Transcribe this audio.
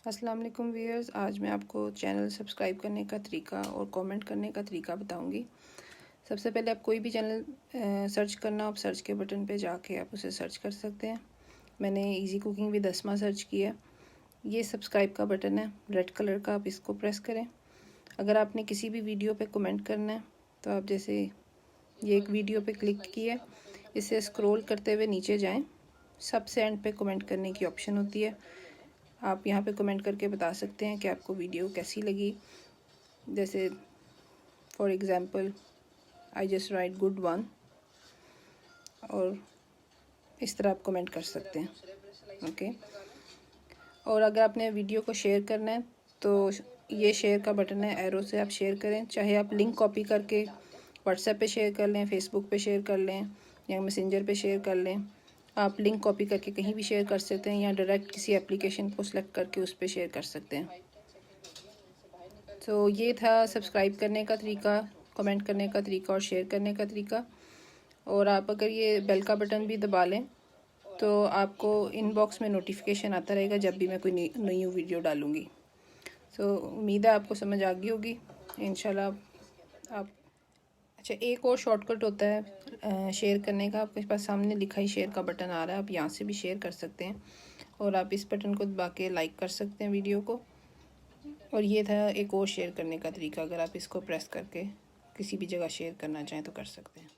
अस्सलाम वालेकुम व्यूअर्स, आज मैं आपको चैनल सब्सक्राइब करने का तरीका और कमेंट करने का तरीका बताऊंगी। सबसे पहले आप कोई भी चैनल सर्च करना, आप सर्च के बटन पे जाके आप उसे सर्च कर सकते हैं। मैंने easy cooking with Asma search किया। ये सब्सक्राइब का बटन है रेड कलर का, आप इसको प्रेस करें। अगर आपने किसी भी वीडियो पे कमेंट करना है तो आप जैसे ये एक वीडियो पे क्लिक किया, इसे स्क्रॉल करते हुए नीचे जाएँ। सबसे एंड पे कमेंट करने की ऑप्शन होती है। आप यहाँ पे कमेंट करके बता सकते हैं कि आपको वीडियो कैसी लगी। जैसे for example I just right good one, और इस तरह आप कमेंट कर सकते हैं। ओके, और अगर आपने वीडियो को शेयर करना है तो ये शेयर का बटन है, एरो से आप शेयर करें। चाहे आप लिंक कॉपी करके व्हाट्सएप पे शेयर कर लें, फेसबुक पे शेयर कर लें या मैसेंजर पे शेयर कर लें। आप लिंक कॉपी करके कहीं भी शेयर कर सकते हैं या डायरेक्ट किसी एप्लीकेशन को सिलेक्ट करके उस पर शेयर कर सकते हैं। तो ये था सब्सक्राइब करने का तरीका, कमेंट करने का तरीका और शेयर करने का तरीका। और आप अगर ये बेल का बटन भी दबा लें तो आपको इनबॉक्स में नोटिफिकेशन आता रहेगा जब भी मैं कोई नई वीडियो डालूँगी। तो उम्मीद है आपको समझ आ गई होगी इंशाल्लाह। आप अच्छा, एक और शॉर्टकट होता है शेयर करने का। आपके पास सामने लिखा ही शेयर का बटन आ रहा है, आप यहाँ से भी शेयर कर सकते हैं और आप इस बटन को दबा के लाइक कर सकते हैं वीडियो को। और ये था एक और शेयर करने का तरीका, अगर आप इसको प्रेस करके किसी भी जगह शेयर करना चाहें तो कर सकते हैं।